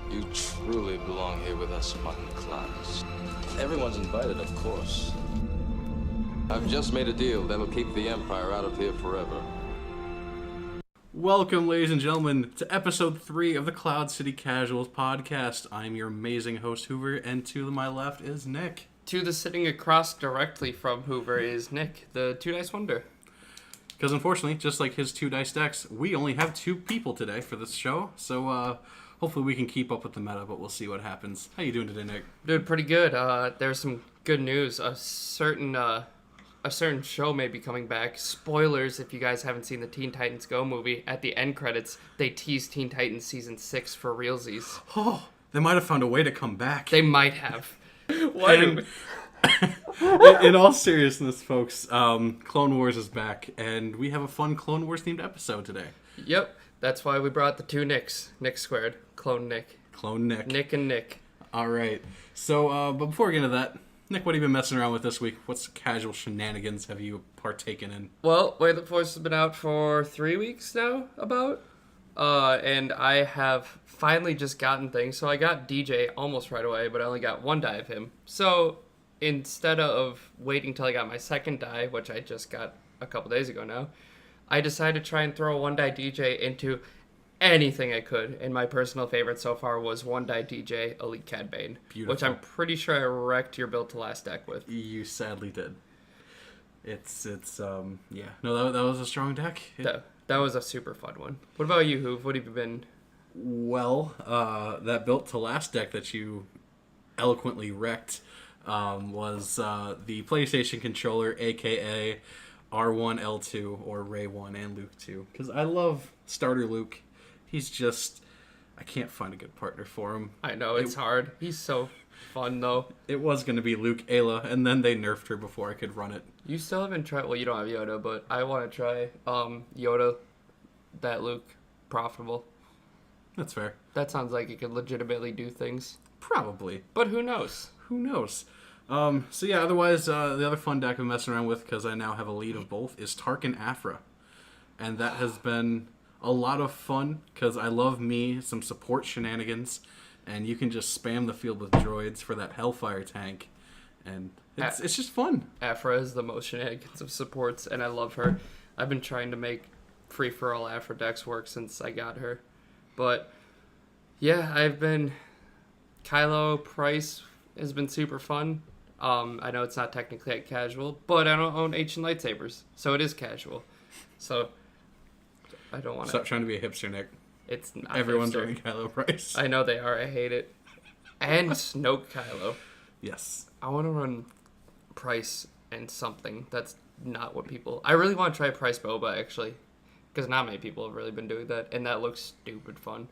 You truly belong here with us among the clouds. Everyone's invited, of course. I've just made a deal that'll keep the Empire out of here forever. Welcome, ladies and gentlemen, to episode 3 of the Cloud City Casuals podcast. I'm your amazing host, Hoover, and to my left is Nick. To the sitting across directly from Hoover is Nick, the Two Dice Wonder. Because unfortunately, just like his 2 dice decks, we only have 2 people today for this show, so hopefully we can keep up with the meta, but we'll see what happens. How you doing today, Nick? Doing pretty good. There's some good news. A certain show may be coming back. Spoilers if you guys haven't seen the Teen Titans Go movie. At the end credits, they teased Teen Titans Season 6 for realsies. Oh, they might have found a way to come back. They might have. What? In all seriousness, folks, Clone Wars is back, and we have a fun Clone Wars themed episode today. Yep, that's why we brought the 2 Nicks. Nick squared. Clone Nick. Clone Nick. Nick and Nick. All right. So, but before we get into that, Nick, what have you been messing around with this week? What's casual shenanigans have you partaken in? Well, Way of the Force has been out for 3 weeks now, about. And I have finally just gotten things. So I got DJ almost right away, but I only got 1 die of him. So instead of waiting till I got my 2nd die, which I just got a couple days ago now, I decided to try and throw a 1 die DJ into anything I could. And my personal favorite so far was 1 die DJ Elite Cad Bane. Beautiful. Which I'm pretty sure I wrecked your build to last deck with. You sadly did. It's yeah. No, that was a strong deck. That was a super fun one. What about you, Hoov? What have you been? Well, that built to last deck that you eloquently wrecked was the PlayStation controller, aka R1, L2, or Ray 1 and Luke 2. Because I love starter Luke. He's just, I can't find a good partner for him. I know, it's hard. He's so fun, though. It was going to be Luke Ayla, and then they nerfed her before I could run it. You still haven't tried, well, you don't have Yoda, but I want to try Yoda, that Luke, profitable. That's fair. That sounds like it could legitimately do things. Probably. But who knows? Who knows? So yeah, otherwise, the other fun deck I'm messing around with, because I now have a lead of both, is Tarkin Afra. And that has been a lot of fun, because I love me some support shenanigans, and you can just spam the field with droids for that Hellfire tank, and it's just fun. Afra is the most shenanigans of supports, and I love her. I've been trying to make free-for-all Afra decks work since I got her. But, yeah, Kylo Price has been super fun. I know it's not technically casual, but I don't own ancient lightsabers, so it is casual. So I don't want to. Stop trying to be a hipster, Nick. It's not. Everyone's hipster. doing Kylo Price. I know they are. I hate it. And Snoke Kylo. Yes. I want to run Price and something. That's not what people. I really want to try Price Boba actually, because not many people have really been doing that, and that looks stupid fun.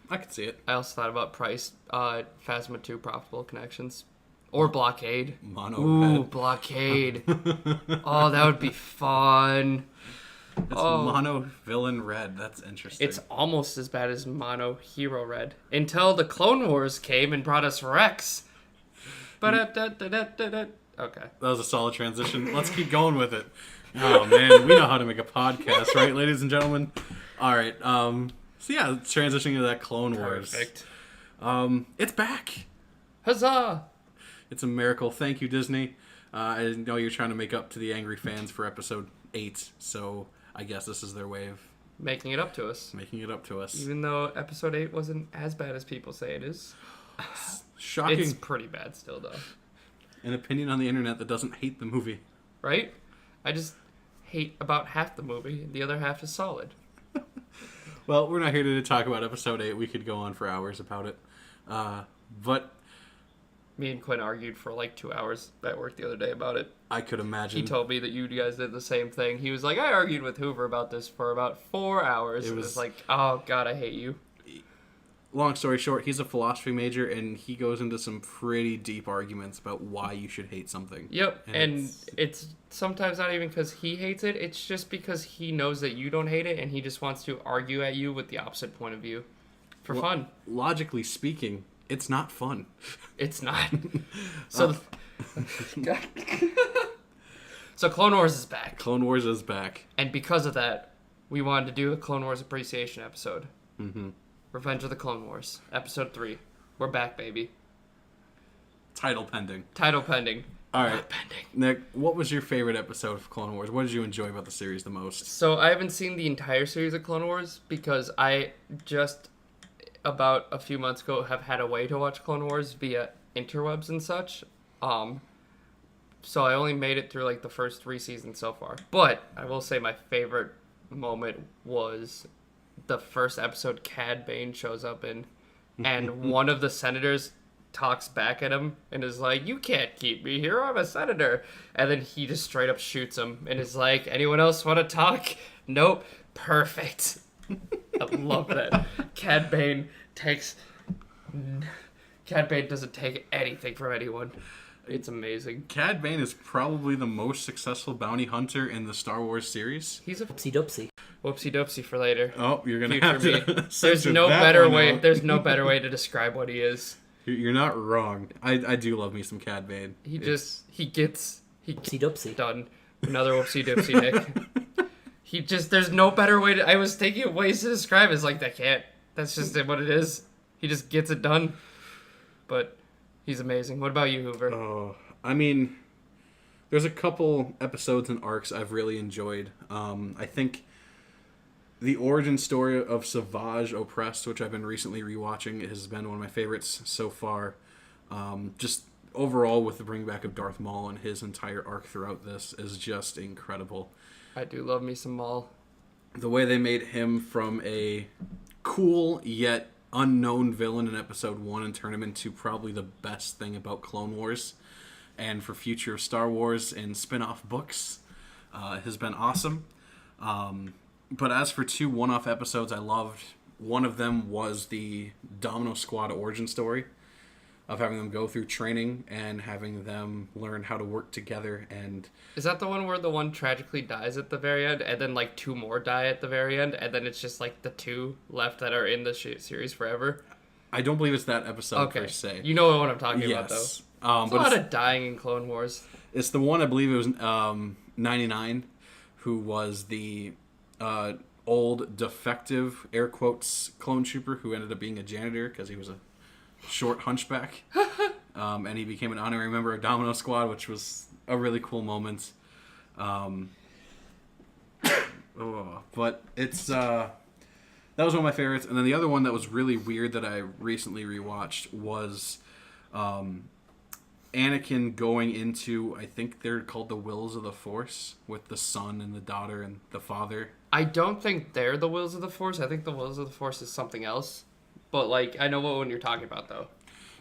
I could see it. I also thought about Price, Phasma 2 profitable connections. Or Blockade. Mono red. Blockade. Oh, that would be fun. It's mono villain red. That's interesting. It's almost as bad as mono hero red. Until the Clone Wars came and brought us Rex. Okay. That was a solid transition. Let's keep going with it. Oh, man. We know how to make a podcast, right, ladies and gentlemen? All right. So, yeah, transitioning to that Clone Wars. Perfect. It's back. Huzzah! It's a miracle. Thank you, Disney. I know you're trying to make up to the angry fans for episode 8, so I guess this is their way of making it up to us. Even though episode 8 wasn't as bad as people say it is. Shocking. It's pretty bad still, though. An opinion on the internet that doesn't hate the movie. Right? I just hate about half the movie, and the other half is solid. Well, we're not here to talk about episode 8. We could go on for hours about it. But me and Quinn argued for like 2 hours at work the other day about it. I could imagine. He told me that you guys did the same thing. He was like, I argued with Hoover about this for about 4 hours. It was like, oh, God, I hate you. Long story short, he's a philosophy major, and he goes into some pretty deep arguments about why you should hate something. Yep, and it's sometimes not even because he hates it. It's just because he knows that you don't hate it, and he just wants to argue at you with the opposite point of view for fun. Logically speaking, it's not fun. It's not. So, so Clone Wars is back. Clone Wars is back. And because of that, we wanted to do a Clone Wars appreciation episode. Mm-hmm. Revenge of the Clone Wars, Episode 3. We're back, baby. Title pending. Title pending. All right. Not pending. Nick, what was your favorite episode of Clone Wars? What did you enjoy about the series the most? So I haven't seen the entire series of Clone Wars because I just about a few months ago have had a way to watch Clone Wars via interwebs and such. So I only made it through like the first 3 seasons so far. But I will say my favorite moment was the first episode Cad Bane shows up in, and one of the senators talks back at him and is like, "You can't keep me here, I'm a senator." And then he just straight up shoots him and is like, "Anyone else want to talk?" Nope. Perfect. I love that. Cad Bane doesn't take anything from anyone. It's amazing. Cad Bane is probably the most successful bounty hunter in the Star Wars series. He's a Whoopsie doopsie. whoopsie doopsie for later. Oh, you're gonna Future have me. to. There's censor no that better one way. out. There's no better way to describe what he is. You're not wrong. I do love me some Cad Bane. He gets Whoopsie doopsie. done. Another whoopsie doopsie, Nick. There's no better way to. I was thinking of ways to describe it. It's like, that's just what it is. He just gets it done. But he's amazing. What about you, Hoover? Oh, I mean, there's a couple episodes and arcs I've really enjoyed. I think the origin story of Savage Oppressed, which I've been recently rewatching, has been one of my favorites so far. Just overall, with the bringback of Darth Maul and his entire arc throughout this is just incredible. I do love me some Maul. The way they made him from a cool yet unknown villain in episode 1 and turn him into probably the best thing about Clone Wars and for future Star Wars and spin-off books has been awesome. But as for 2 one-off episodes I loved, one of them was the Domino Squad origin story of having them go through training and having them learn how to work together. And Is that the one where the one tragically dies at the very end, and then like 2 more die at the very end, and then it's just like the 2 left that are in the series forever? I don't believe it's that episode Okay, per se. you know what I'm talking about, though. Yes. There's a But lot of dying in Clone Wars. it's the one, I believe it was 99, who was the old defective, air quotes, clone trooper who ended up being a janitor because he was a short hunchback. And he became an honorary member of Domino Squad, which was a really cool moment. But it's that was one of my favorites. And then the other one that was really weird that I recently rewatched was Anakin going into, I think they're called the Wills of the Force, with the son and the daughter and the father. I don't think they're the Wills of the Force. I think the Wills of the Force is something else. But, like, I know what one you're talking about, though.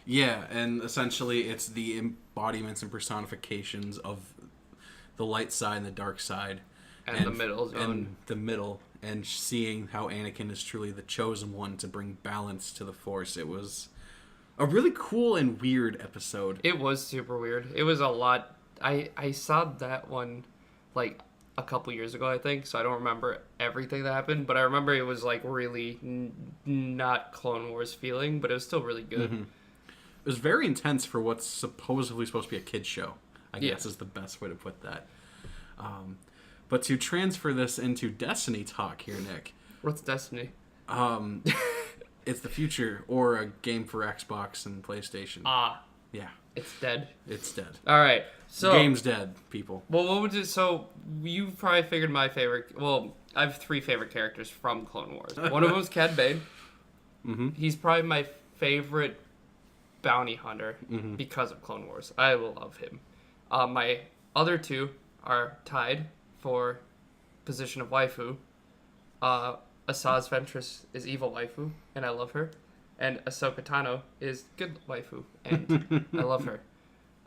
Yeah, and essentially it's the embodiments and personifications of the light side and the dark side. And the middle zone. And the middle. And seeing how Anakin is truly the chosen one to bring balance to the Force. It was a really cool and weird episode. It was super weird. It was a lot. I saw that one, like, a couple years ago, I think, so I don't remember everything that happened, but I remember it was, like, really not Clone Wars feeling, but it was still really good. Mm-hmm. It was very intense for what's supposedly supposed to be a kid's show, I guess is the best way to put that. But to transfer this into Destiny talk here, Nick. What's Destiny? It's the future, or a game for Xbox and PlayStation. Yeah. It's dead. It's dead. All right. So Game's dead, people. Well, what would you? So you probably figured my favorite. Well, I have 3 favorite characters from Clone Wars. One of them is Cad Bane. Mm-hmm. He's probably my favorite bounty hunter because of Clone Wars. I love him. My other 2 are tied for position of waifu. Asajj Ventress is evil waifu, and I love her. And Ahsoka Tano is good waifu, and I love her.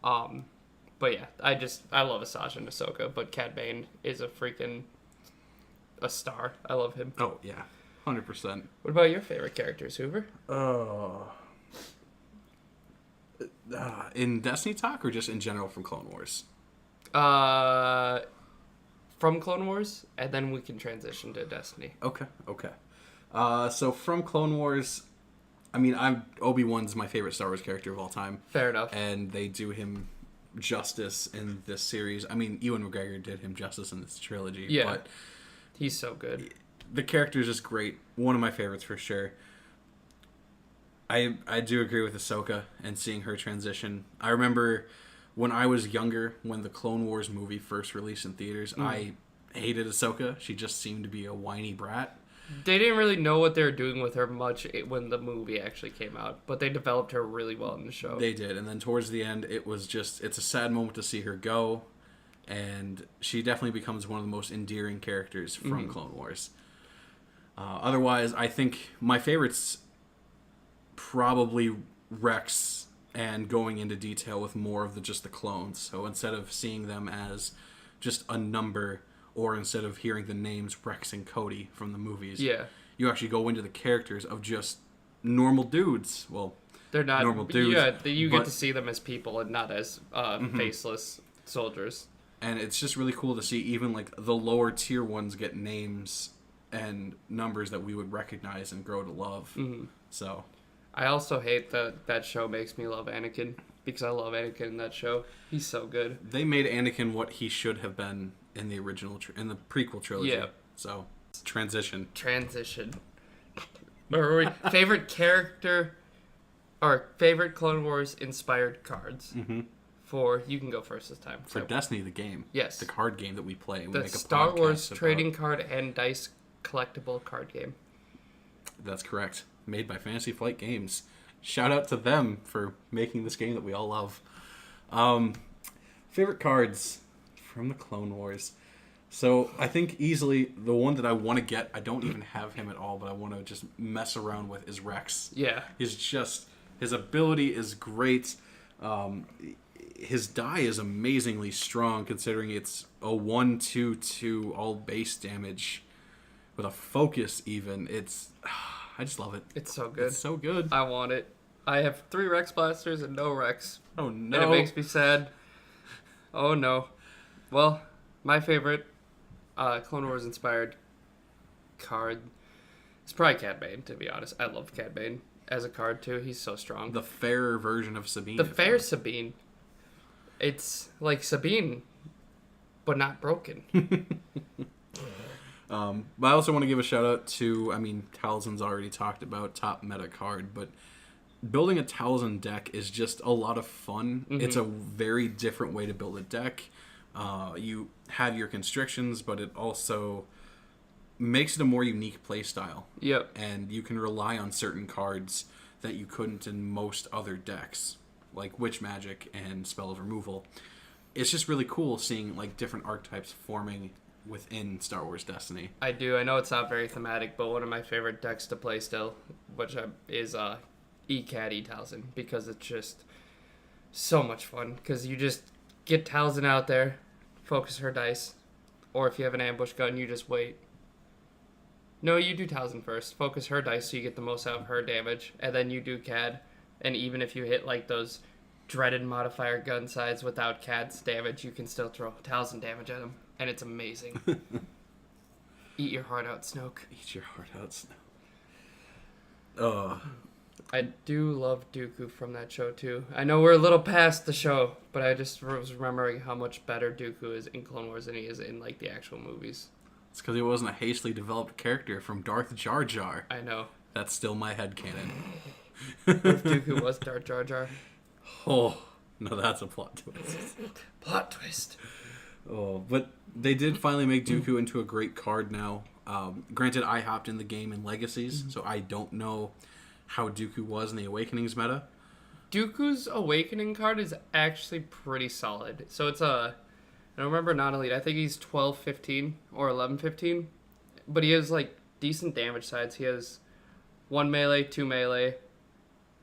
But yeah, I love Asajj and Ahsoka, but Cad Bane is a star. I love him. Oh, yeah. 100%. What about your favorite characters, Hoover? In Destiny talk, or just in general from Clone Wars? From Clone Wars, and then we can transition to Destiny. Okay. So from Clone Wars, I mean, Obi-Wan's my favorite Star Wars character of all time. Fair enough. And they do him justice in this series. I mean, Ewan McGregor did him justice in this trilogy. Yeah. But he's so good. the character is just great. One of my favorites for sure. I do agree with Ahsoka and seeing her transition. I remember when I was younger, when the Clone Wars movie first released in theaters, I hated Ahsoka. She just seemed to be a whiny brat. They didn't really know what they were doing with her much when the movie actually came out, but they developed her really well in the show. They did, and then towards the end, it's a sad moment to see her go, and she definitely becomes one of the most endearing characters from Clone Wars. Otherwise, I think my favorites probably Rex and going into detail with more of just the clones. So instead of seeing them as just a number, or instead of hearing the names Rex and Cody from the movies, you actually go into the characters of just normal dudes. Well, they're not normal dudes. Yeah, you get to see them as people and not as faceless soldiers. And it's just really cool to see even like the lower tier ones get names and numbers that we would recognize and grow to love. So I also hate that show makes me love Anakin, because I love Anakin in that show. He's so good. They made Anakin what he should have been in the original in the prequel trilogy. Yeah. So transition. Where were we? Favorite character or favorite Clone Wars inspired cards. For you can go first this time. For Destiny, the game. Yes. The card game that we play. We The make a Star Wars podcast trading about. card and dice collectible card game. That's correct. Made by Fantasy Flight Games. Shout out to them for making this game that we all love. Favorite cards from the Clone Wars. So I think easily the one that I want to get, I don't even have him at all, but I want to just mess around with, is Rex. Yeah. His ability is great. His die is amazingly strong considering it's a 1/2/2 all base damage with a focus even. I just love it. It's so good. It's so good. I want it. I have 3 Rex blasters and no Rex. Oh no. And it makes me sad. Oh no. Well, my favorite Clone Wars inspired card is probably Cad Bane, to be honest. I love Cad Bane as a card too. He's so strong. The fairer version of Sabine. The fair Sabine. It's like Sabine, but not broken. But I also want to give a shout out to, Talzin's already talked about top meta card, but building a Talzin deck is just a lot of fun. It's a very different way to build a deck. You have your constrictions, but it also makes it a more unique play style. Yep. And you can rely on certain cards that you couldn't in most other decks, like Witch Magic and Spell of Removal. It's just really cool seeing like different archetypes forming within Star Wars Destiny. I do. I know it's not very thematic, but one of my favorite decks to play still, is E-Caddy Talzin, because it's just so much fun. Because you just get Talzin out there, focus her dice, or if you have an ambush gun, you just wait. No, you do Talzin first. Focus her dice so you get the most out of her damage, and then you do Cad. And even if you hit like those dreaded modifier gun sides without Cad's damage, you can still throw Talzin damage at him, and it's amazing. Eat your heart out, Snoke. Eat your heart out, Snoke. I do love Dooku from that show too. I know we're a little past the show, but I just was remembering how much better Dooku is in Clone Wars than he is in like the actual movies. It's because he wasn't a hastily developed character from Darth Jar Jar. I know. That's still my headcanon. What if Dooku was Darth Jar Jar? Oh, no, that's a plot twist. Plot twist. Oh, but they did finally make Dooku into a great card now. Granted, I hopped in the game in Legacies, so I don't know how Dooku was in the Awakenings meta. Dooku's Awakening card is actually pretty solid. So it's I don't remember non-elite. I think he's 12-15 or 11-15. But he has like decent damage sides. He has 1 melee, 2 melee,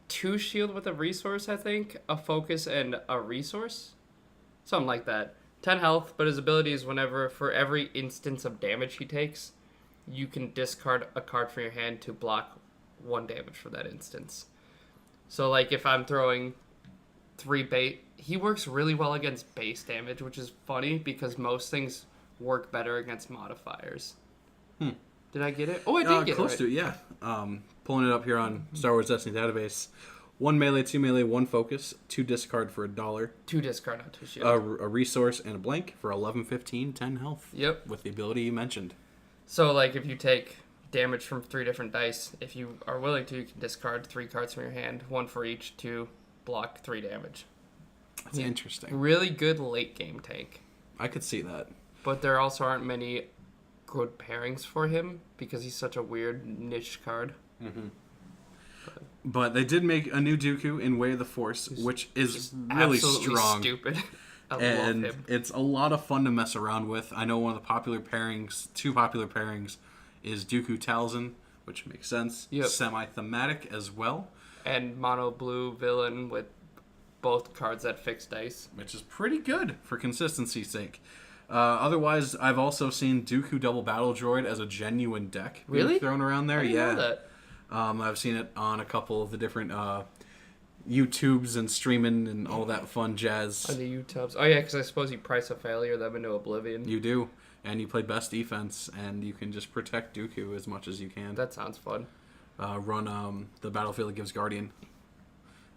2 shield with a resource, I think, a focus and a resource. Something like that. 10 health, but his ability is whenever, for every instance of damage he takes, you can discard a card from your hand to block 1 damage for that instance. So like if I'm throwing 3 bait, he works really well against base damage, which is funny because most things work better against modifiers. Did I get it? Oh, I did get close it. to it, yeah. Pulling it up here on Star Wars Destiny database. 1 melee, 2 melee, 1 focus, 2 discard for $1. 2 discard, not 2 shield. A resource and a blank for 11, 15, 10 health. Yep. With the ability you mentioned. So like if you take damage from 3 different dice. If you are willing to, you can discard 3 cards from your hand, 1 for each, to block 3 damage. That's interesting. Really good late game tank. I could see that. But there also aren't many good pairings for him because he's such a weird niche card. But they did make a new Dooku in Way of the Force, which is really Absolutely strong. Stupid. I And love him. it's a lot of fun to mess around with. I know one of the popular pairings, 2 popular pairings, is Dooku Talzin, which makes sense. Yep. Semi-thematic as well. And mono blue villain with both cards at fixed dice. Which is pretty good for consistency's sake. Otherwise, I've also seen Dooku Double Battle Droid as a genuine deck being Really? thrown around there. I didn't know that. I've seen it on a couple of the different YouTubes and streaming and all that fun jazz. On the YouTubes. Oh, yeah, because I suppose you price a failure them into oblivion. You do. And you play best defense, and you can just protect Dooku as much as you can. That sounds fun. Run the Battlefield That Gives Guardian.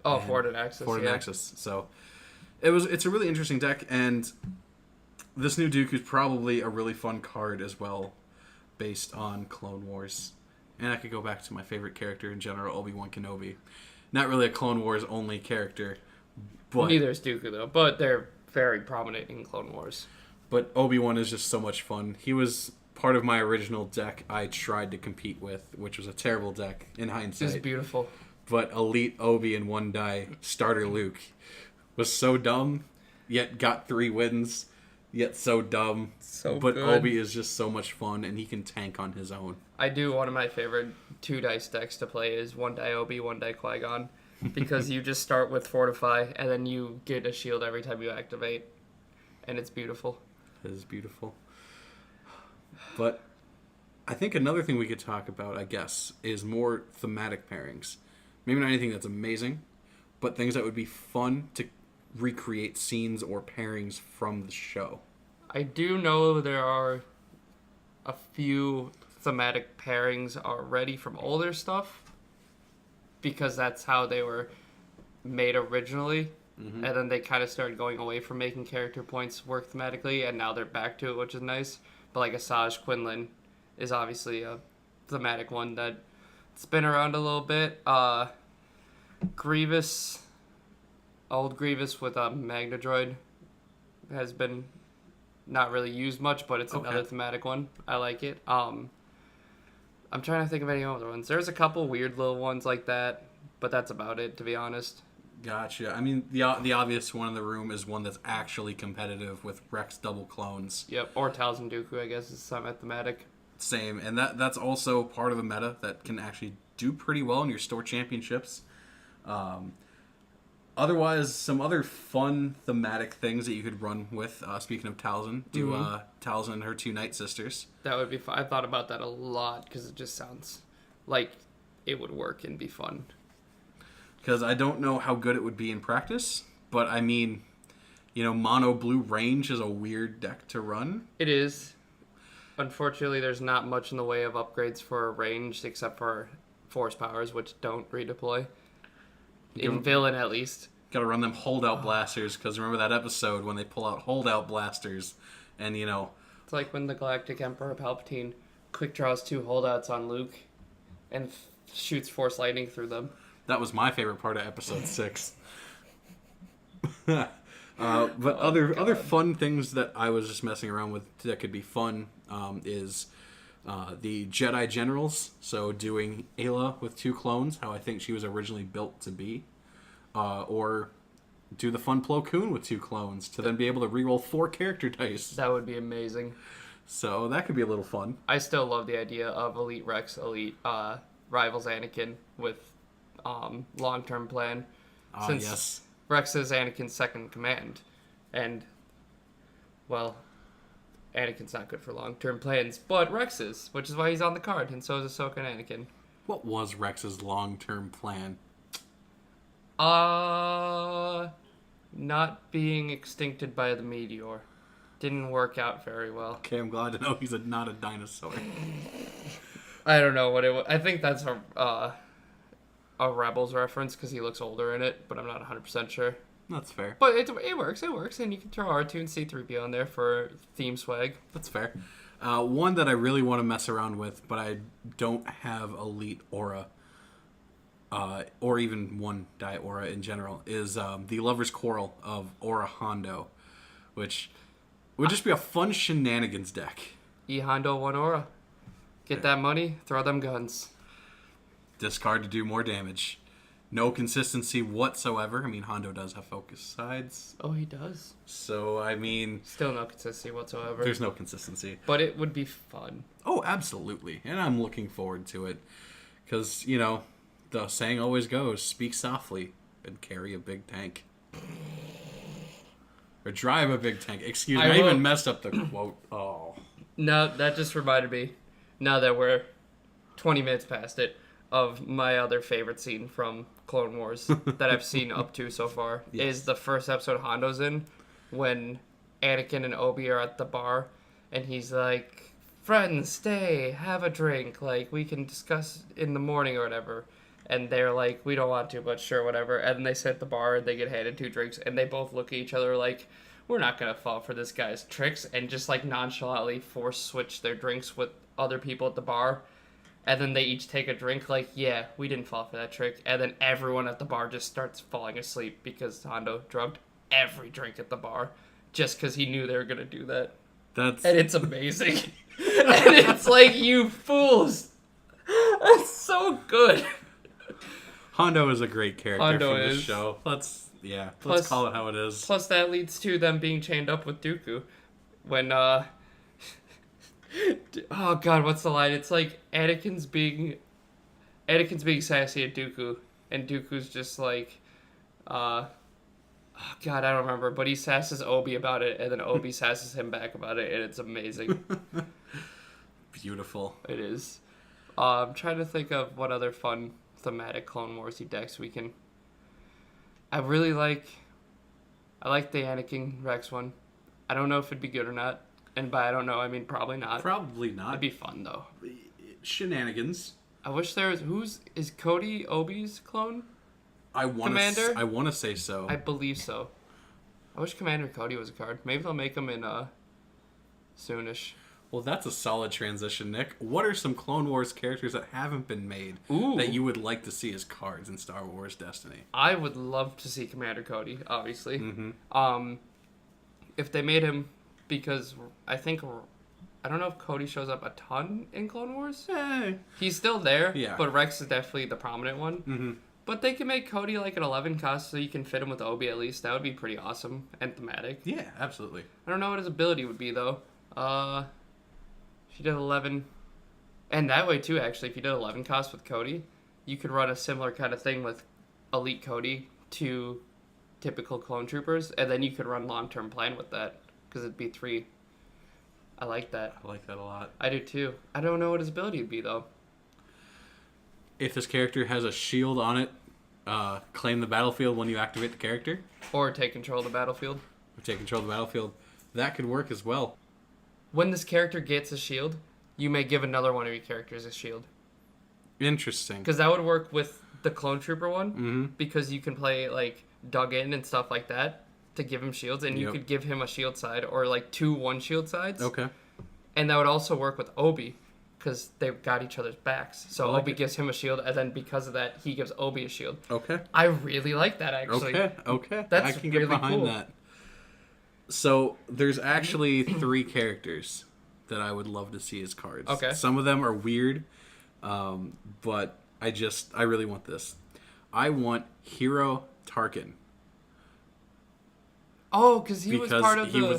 Oh, forwarded access. Forwarded yeah. access. So it's a really interesting deck, and this new Dooku is probably a really fun card as well, based on Clone Wars. And I could go back to my favorite character in general, Obi-Wan Kenobi. Not really a Clone Wars only character, but Neither is Dooku, though, but they're very prominent in Clone Wars. But Obi-Wan is just so much fun. He was part of my original deck I tried to compete with, which was a terrible deck in This is hindsight. beautiful. But Elite Obi and 1 die starter Luke was so dumb, yet got 3 wins, yet so dumb. So but good. Obi is just so much fun, and he can tank on his own. I do. One of my favorite 2 dice decks to play is 1 die Obi, 1 die Qui-Gon. Because you just start with Fortify, and then you get a shield every time you activate. And it's beautiful. It is beautiful. But I think another thing we could talk about, I guess, is more thematic pairings. Maybe not anything that's amazing, but things that would be fun to recreate scenes or pairings from the show. I do know there are a few thematic pairings already from older stuff. Because that's how they were made originally. And then they kind of started going away from making character points work thematically, and now they're back to it, which is nice. But like Asajj Quinlan is obviously a thematic one that's been around a little bit. Grievous, old Grievous with a Magna Droid has been not really used much, but it's another thematic one. I like it. I'm trying to think of any other ones. There's a couple weird little ones like that, but that's about it, to be honest. Gotcha. I mean, the obvious one in the room is one that's actually competitive with Rex double clones. Yep, or Talzin Dooku, I guess, is semi-thematic. Same, and that's also part of the meta that can actually do pretty well in your store championships. Otherwise, some other fun thematic things that you could run with. Speaking of Talzin, Talzin and her 2 Night Sisters. That would be fun. I thought about that a lot because it just sounds like it would work and be fun. Because I don't know how good it would be in practice, but I mean, mono blue range is a weird deck to run. It is. Unfortunately, there's not much in the way of upgrades for range except for force powers, which don't redeploy. In villain, at least. Got to run them holdout blasters, because remember that episode when they pull out holdout blasters, and It's like when the Galactic Emperor Palpatine quick draws 2 holdouts on Luke and shoots force lightning through them. that was my favorite part of episode 6. But other fun things that I was just messing around with that could be fun is the Jedi Generals. So doing Ayla with 2 clones, how I think she was originally built to be. Or do the fun Plo Koon with 2 clones to then be able to reroll 4 character dice. That would be amazing. So that could be a little fun. I still love the idea of Elite Rex, Elite Rivals Anakin with long-term plan. Since Yes. Rex is Anakin's second command. And, well, Anakin's not good for long-term plans, but Rex is, which is why he's on the card, and so is Ahsoka and Anakin. What was Rex's long-term plan? Not being extincted by the meteor. Didn't work out very well. Okay, I'm glad to know he's not a dinosaur. I don't know what it was. I think that's a Rebels reference because he looks older in it, but I'm not 100% sure. That's fair. But it works, and you can throw R2 and C-3PO in there for theme swag. That's fair. One that I really want to mess around with, but I don't have Elite Aura, or even one die Aura in general, is the Lover's Quarrel of Aura Hondo, which would just be a fun shenanigans deck. E-Hondo 1 Aura. Get that money, throw them guns. Discard to do more damage. No consistency whatsoever. I mean, Hondo does have focus sides. Oh, he does. So, I mean... Still no consistency whatsoever. There's no consistency. But it would be fun. Oh, absolutely. And I'm looking forward to it. Because, you know, the saying always goes, speak softly and carry a big tank. Or drive a big tank. Excuse me, I even messed up the quote. Oh. No, that just reminded me, now that we're 20 minutes past it, of my other favorite scene from Clone Wars that I've seen up to so far. Yes. Is the first episode Hondo's in, when Anakin and Obi are at the bar, and he's like, friends, stay, have a drink, like, we can discuss in the morning or whatever. And they're like, we don't want to, but sure, whatever. And then they sit at the bar, and they get handed 2 drinks, and they both look at each other like, we're not going to fall for this guy's tricks, and just, like, nonchalantly force switch their drinks with other people at the bar. And then they each take a drink, like, yeah, we didn't fall for that trick. And then everyone at the bar just starts falling asleep because Hondo drugged every drink at the bar just because he knew they were going to do that. And it's amazing. And it's like, you fools. That's so good. Hondo is a great character Hondo from is. the show. Let's call it how it is. Plus, that leads to them being chained up with Dooku. When, oh god, what's the line? It's like Anakin's being sassy at Dooku, and Dooku's just like, oh god, I don't remember, but he sasses Obi about it, and then Obi sasses him back about it, and it's amazing. Beautiful. It is. I'm trying to think of what other fun thematic Clone Warsy decks we can. I like the Anakin Rex one. I don't know if it'd be good or not. And by I don't know, I mean probably not. Probably not. It'd be fun, though. Shenanigans. I wish there was... is Cody Obi's clone? Commander? I want to say so. I believe so. I wish Commander Cody was a card. Maybe they'll make him in soonish. Well, that's a solid transition, Nick. What are some Clone Wars characters that haven't been made that you would like to see as cards in Star Wars Destiny? I would love to see Commander Cody, obviously. Mm-hmm. If they made him... Because I don't know if Cody shows up a ton in Clone Wars. He's still there, yeah. But Rex is definitely the prominent one. Mm-hmm. But they can make Cody like an 11 cost so you can fit him with Obi at least. That would be pretty awesome and thematic. Yeah, absolutely. I don't know what his ability would be, though. If you did 11... And that way, too, actually, if you did 11 cost with Cody, you could run a similar kind of thing with Elite Cody to typical Clone Troopers, and then you could run long-term plan with that. Because it'd be 3. I like that. I like that a lot. I do too. I don't know what his ability would be, though. If this character has a shield on it, claim the battlefield when you activate the character. Or take control of the battlefield. That could work as well. When this character gets a shield, you may give another one of your characters a shield. Interesting. Because that would work with the Clone Trooper one. Mm-hmm. Because you can play, like, Dug In and stuff like that to give him shields, and you could give him a shield side or like 2 1-shield sides. Okay. And that would also work with Obi because they've got each other's backs. So Obi gives him a shield, and then because of that, he gives Obi a shield. Okay. I really like that, actually. Okay. That's I can really get behind cool. that. So there's actually 3 characters that I would love to see as cards. Okay. Some of them are weird, but I really want this. I want Hero Tarkin. Oh, because he was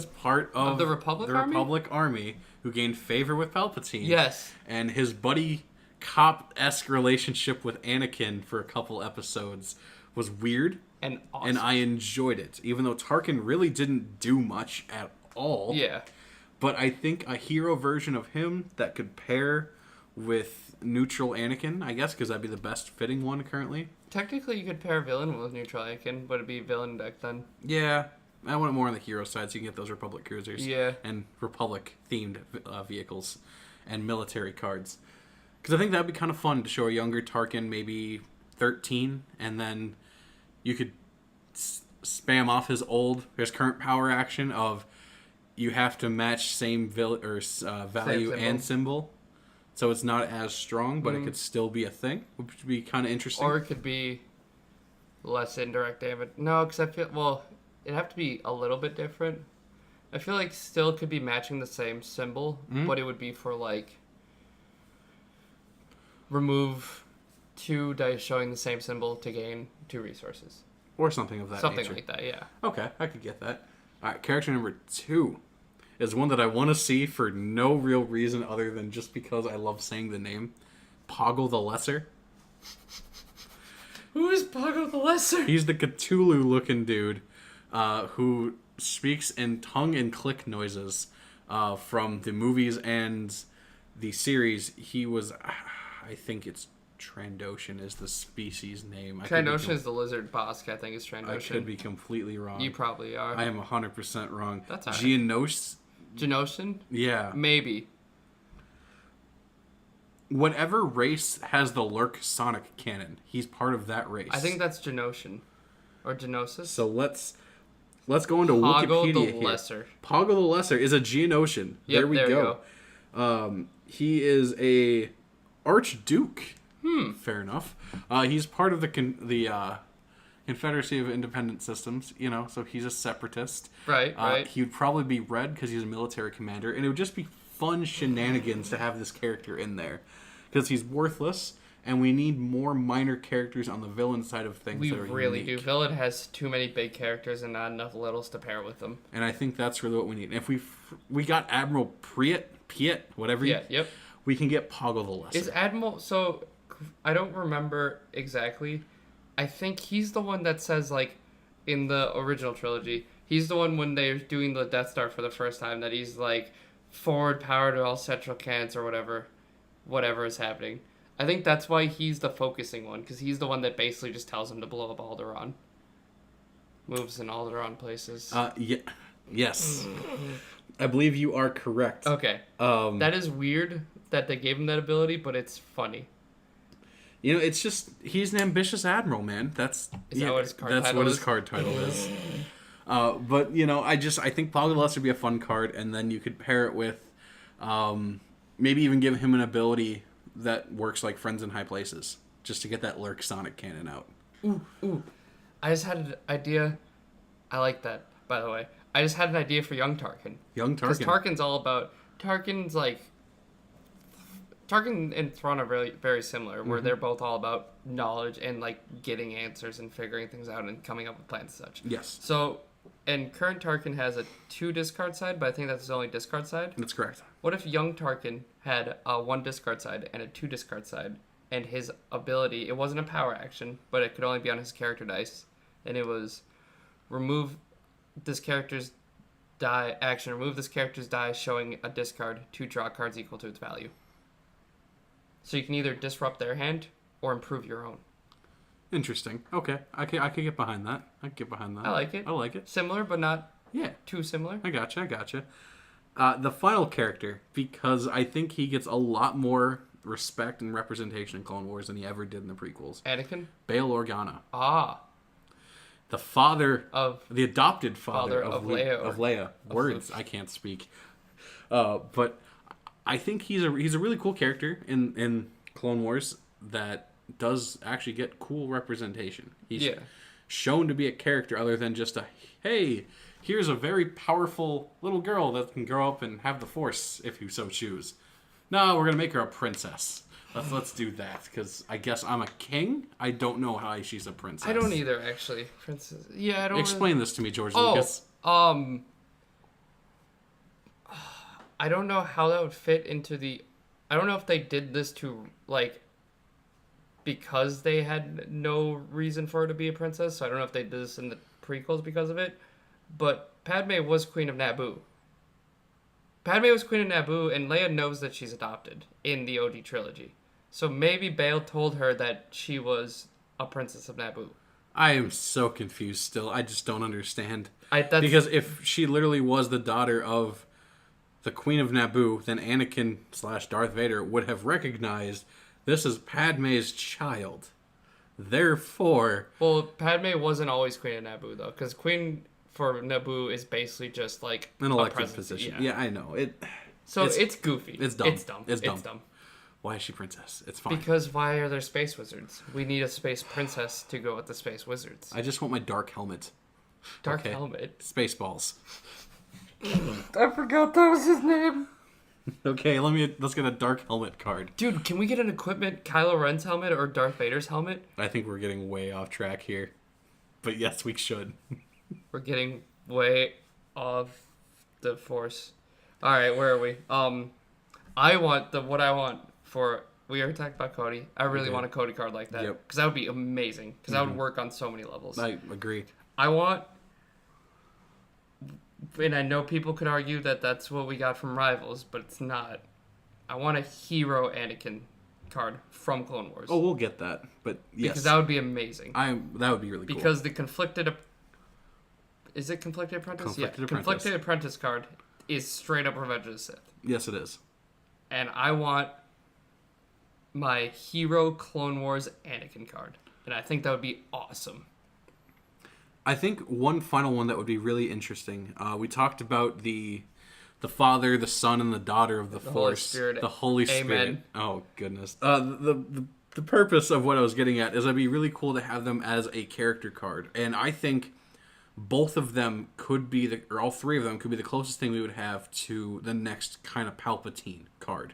part of the Republic Army who gained favor with Palpatine. Yes. And his buddy cop-esque relationship with Anakin for a couple episodes was weird. And awesome. And I enjoyed it, even though Tarkin really didn't do much at all. Yeah. But I think a hero version of him that could pair with neutral Anakin, I guess, because that'd be the best fitting one currently. Technically, you could pair villain with neutral Anakin, but it'd be villain deck then. Yeah. I want it more on the hero side so you can get those Republic cruisers. Yeah. And Republic-themed vehicles and military cards. Because I think that'd be kind of fun to show a younger Tarkin, maybe 13, and then you could spam off his current power action of you have to match same value symbol. and symbol, so it's not as strong, but it could still be a thing, which would be kind of interesting. Or it could be less indirect damage. No, because I feel, well, it'd have to be a little bit different. I feel like still could be matching the same symbol, but it would be for, like, remove 2 dice showing the same symbol to gain 2 resources. Or something of that nature. Something like that, yeah. Okay, I could get that. All right, character number 2 is one that I want to see for no real reason other than just because I love saying the name. Poggle the Lesser. Who is Poggle the Lesser? He's the Cthulhu-looking dude who speaks in tongue and click noises from the movies and the series. He was, I think it's Trandoshan is the species name. Trandoshan is the lizard boss, I think is Trandoshan. I could be completely wrong. You probably are. I am 100% wrong. That's all right. Genoshan? Yeah. Maybe. Whatever race has the Lurk Sonic cannon, he's part of that race. I think that's Genoshan. Or Genosis. So let's go into Poggle Wikipedia the here. Lesser. Poggle the Lesser is a Geonosian. Yep, there we there go. He is a Archduke. Fair enough. He's part of the Confederacy of Independent Systems, so he's a separatist. Right, right. He would probably be red because he's a military commander, and it would just be fun shenanigans to have this character in there. Because he's worthless, and we need more minor characters on the villain side of things. We that are really unique. do. Villain has too many big characters and not enough littles to pair with them. And I think that's really what we need. And if we got Admiral Piet, whatever. Yeah, yep. We can get Poggle the Lesser. Is Admiral... So, I don't remember exactly. I think he's the one that says, like, in the original trilogy, he's the one when they're doing the Death Star for the first time that he's, like, forward power to all central cannons or whatever is happening. I think that's why he's the focusing one, because he's the one that basically just tells him to blow up Alderaan. Moves in Alderaan places. Yes. I believe you are correct. Okay. That is weird that they gave him that ability, but it's funny. It's just, he's an ambitious admiral, man. Is that what his card title That's what is? his card title is. But, I think Poggle the Lesser would be a fun card, and then you could pair it with, maybe even give him an ability that works like Friends in High Places, just to get that Lurk Sonic cannon out. Ooh. I just had an idea. I like that, by the way. I just had an idea for young Tarkin. Young Tarkin. Because Tarkin's all about... Tarkin and Thrawn are very, very similar, where they're both all about knowledge and, like, getting answers and figuring things out and coming up with plans and such. Yes. So, and current Tarkin has a 2 discard side, but I think that's his only discard side. That's correct. What if young Tarkin had a 1 discard side and a 2 discard side, and his ability, it wasn't a power action, but it could only be on his character dice, and it was remove this character's die action, remove this character's die showing a discard 2 draw cards equal to its value. So you can either disrupt their hand or improve your own. Interesting. Okay. I could get behind that. I like it. I like it. Similar, but not Yeah. too similar. I gotcha. The final character, because I think he gets a lot more respect and representation in Clone Wars than he ever did in the prequels. Anakin? Bail Organa. The the adopted father of Leia. Words, I can't speak. But I think he's a really cool character in Clone Wars that does actually get cool representation. He's shown to be a character other than just hey, here's a very powerful little girl that can grow up and have the Force if you so choose. No, we're gonna make her a princess. Let's do that, because I guess I'm a king. I don't know how she's a princess. I don't either, actually. Princess. Yeah, I don't. Explain this to me, George Lucas. I don't know how that would fit into the... I don't know if they did this to, like, because they had no reason for her to be a princess, so I don't know if they did this in the prequels because of it, but Padme was Queen of Naboo. Padme was Queen of Naboo, and Leia knows that she's adopted in the OG trilogy. So maybe Bail told her that she was a princess of Naboo. I am so confused still. I just don't understand. Because if she literally was the daughter of the Queen of Naboo, then Anakin / Darth Vader would have recognized this is Padme's child. Therefore... Well, Padme wasn't always Queen of Naboo, though, because Queen for Naboo is basically just like An a elected presidency. position. Yeah. Yeah, I know. So it's goofy. It's dumb. It's dumb. It's dumb. It's dumb. Why is she princess? It's fine. Because why are there space wizards? We need a space princess to go with the space wizards. I just want my dark helmet. Dark helmet. Spaceballs. I forgot that was his name. Okay, let's get a dark helmet card. Dude, can we get an equipment Kylo Ren's helmet or Darth Vader's helmet? I think we're getting way off track here. But yes, we should. We're getting way off the force. All right, where are we? I want what I want for. We already talked about Cody. I really want a Cody card like that because that would be amazing. Because that would work on so many levels. I agree. I want, and I know people could argue that that's what we got from Rivals, but it's not. I want a hero Anakin card from Clone Wars. Oh, we'll get that. But yes, because that would be amazing. That would be really cool. Because the conflicted. Is it conflicted apprentice? Conflicted Apprentice. Conflicted apprentice card is straight up Revenge of the Sith. Yes, it is. And I want my hero Clone Wars Anakin card. And I think that would be awesome. I think one final one that would be really interesting. We talked about the Father, the Son, and the Daughter of the Force. Holy Spirit. The Holy Spirit. Amen. Oh, goodness. The purpose of what I was getting at is it'd be really cool to have them as a character card. And I think both of them could be, or all three of them could be the closest thing we would have to the next kind of Palpatine card,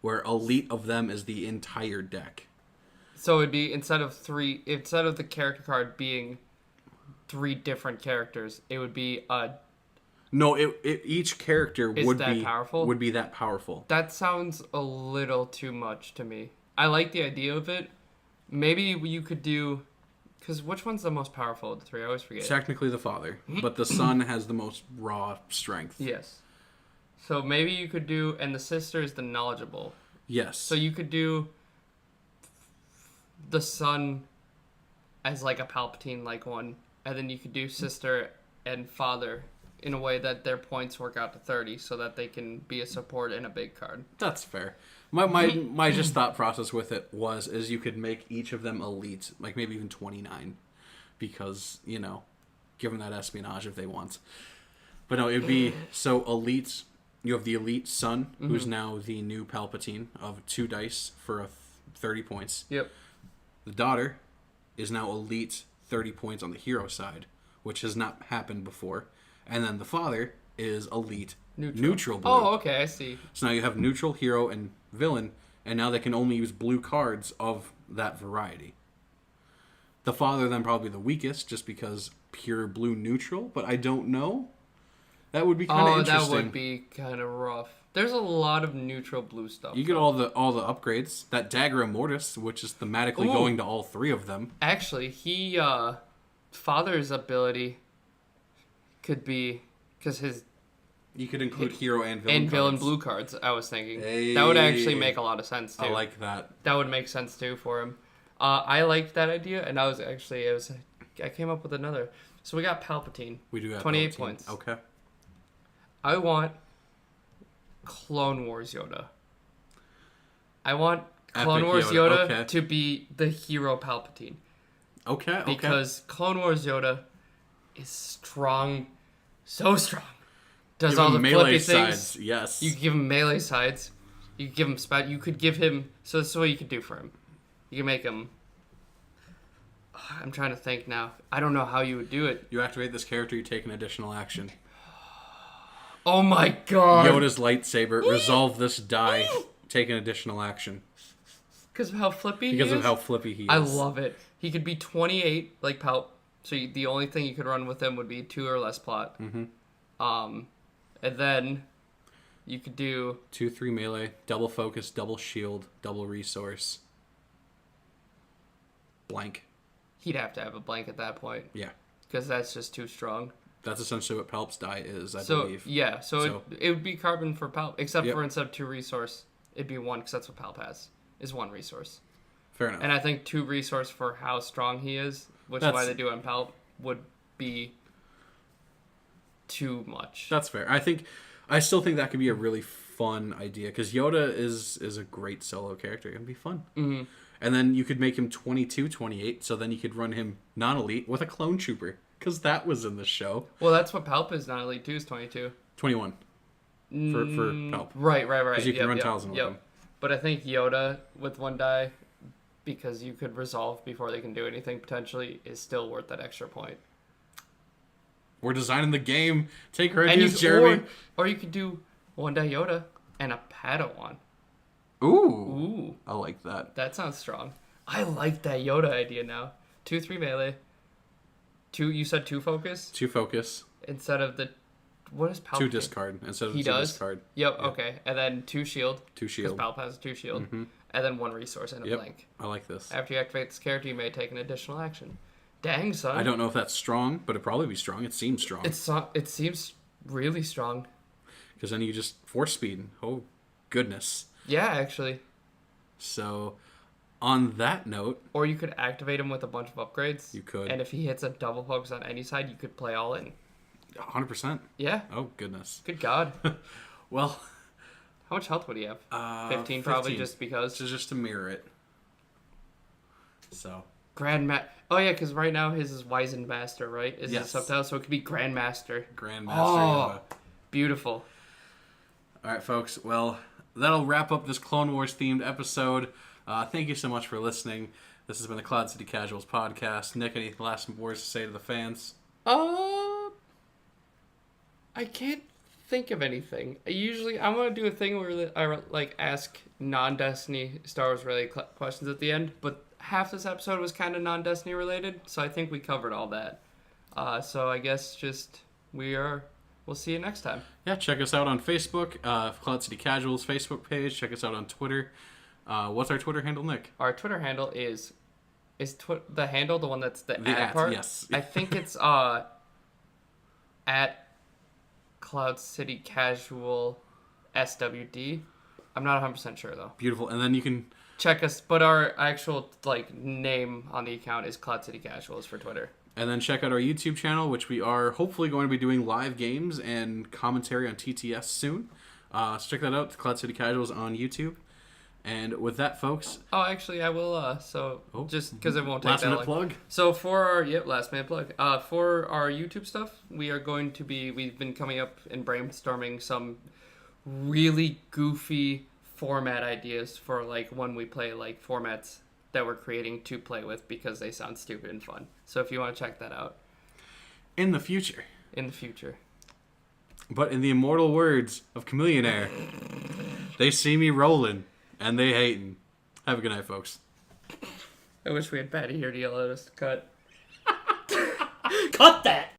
where elite of them is the entire deck. So it'd be instead of the character card being 3 different characters, it would be No, each character would be that powerful. That sounds a little too much to me. I like the idea of it. Maybe you could do, because which one's the most powerful of the 3? I always forget. Technically the Father, but the Son has the most raw strength. Yes. So maybe you could do, and the sister is the knowledgeable. Yes. So you could do the Son as like a Palpatine-like one, and then you could do sister and father in a way that their points work out to 30 so that they can be a support in a big card. That's fair. My just thought process with it is you could make each of them elite, like maybe even 29, because, give them that espionage if they want. But no, it'd be, so elite, you have the elite Son, who's now the new Palpatine of 2 dice for 30 points. Yep. The daughter is now elite 30 points on the hero side, which has not happened before. And then the father is elite neutral blue. Oh, okay, I see. So now you have neutral, hero, and villain, and now they can only use blue cards of that variety. The father then probably the weakest, just because pure blue neutral, but I don't know. That would be kind of interesting. That would be kind of rough. There's a lot of neutral blue stuff. You get all the upgrades. That Dagger Mortis, which is thematically going to all 3 of them. Actually, father's ability could be, because his... You could include hero and villain and villain cards. blue cards, I was thinking. Hey. That would actually make a lot of sense, too. I like that. That would make sense, too, for him. I liked that idea, and I came up with another. So we got Palpatine. We do have 28 Palpatine. points. Okay. I want Clone Wars Yoda. I want Clone Wars Yoda to be the hero Palpatine. Okay. Because Clone Wars Yoda is strong, so strong. Does Give all the him melee flippy things. sides, yes. You give him melee sides. You give him you could give him. So this is what you could do for him. You can make him. I'm trying to think now. I don't know how you would do it. You activate this character, you take an additional action. Oh my god! Yoda's lightsaber. Resolve this die. Take an additional action. Because of how flippy he is? Because of how flippy he is. I love it. He could be 28, like Palp. So the only thing you could run with him would be 2 or less plot. Mm-hmm. And then you could do 2/3 melee, double focus, double shield, double resource. Blank. He'd have to have a blank at that point. Yeah. Because that's just too strong. That's essentially what Palp's die is, I so, believe. Yeah, so it would be carbon for Palp, except Yep. for instead of 2 resource, it'd be 1, because that's what Palp has, is 1 resource. Fair enough. And I think 2 resource for how strong he is, which is why they do it on Palp, would be too much. That's fair. I still think that could be a really fun idea, because Yoda is a great solo character. It can be fun. Mm-hmm. And then you could make him 22, 28, so then you could run him non-elite with a clone trooper. Because that was in the show. Well, that's what Palp is not. Elite 2 is 22. 21. For Palp. Right. Because you can run Talzin with him. But I think Yoda with 1 die, because you could resolve before they can do anything potentially, is still worth that extra point. We're designing the game. Take our ideas, Jeremy. Or you could do 1 die Yoda and a Padawan. Ooh. I like that. That sounds strong. I like that Yoda idea now. 2/3 melee. 2. You said 2 focus 2 focus. instead of the. What is Palp? 2 discard instead of He 2 does? discard. Yep. Yeah. Okay. And then 2 shield. 2 shield. Because Palp has 2 shield. Mm-hmm. And then 1 resource and a blink. I like this. After you activate this character, you may take an additional action. Dang, son. I don't know if that's strong, but it'd probably be strong. It seems strong. It seems really strong. Because then you just force speed. Oh, goodness. Yeah, actually. So, on that note... Or you could activate him with a bunch of upgrades. You could. And if he hits a double focus on any side, you could play all in. 100%. Yeah. Oh, goodness. Good God. Well... How much health would he have? 15 probably, just because. Just to mirror it. So... Oh, yeah, because right now his is Wizened Master, right? Is yes. his subtitle, so it could be Grandmaster. Grandmaster. Oh, beautiful. All right, folks. Well, that'll wrap up this Clone Wars themed episode. Thank you so much for listening. This has been the Cloud City Casuals podcast. Nick, any last words to say to the fans? I can't think of anything. I'm gonna do a thing where I ask non-Destiny Star Wars related questions at the end, but half this episode was kind of non-Destiny related, so I think we covered all that. So I guess we'll see you next time. Yeah, check us out on Facebook, Cloud City Casuals Facebook page. Check us out on Twitter. What's our Twitter handle, Nick? Our Twitter handle is the handle the one that's the at part? Yes. I think it's at Cloud City Casual SWD. I'm not 100% sure though. Beautiful. And then you can check us, but our actual name on the account is Cloud City Casuals for Twitter. And then check out our YouTube channel, which we are hopefully going to be doing live games and commentary on TTS soon. So check that out, Cloud City Casuals on YouTube. And with that, folks... Oh, actually, I will, just because it won't take last that long. minute plug? So for our... Yep, last minute plug. For our YouTube stuff, we've been coming up and brainstorming some really goofy format ideas for, when we play, formats that we're creating to play with because they sound stupid and fun. So if you want to check that out. In the future. But in the immortal words of Chameleonaire, they see me rolling, and they hating. Have a good night, folks. I wish we had Paddy here to yell at us to cut. Cut that!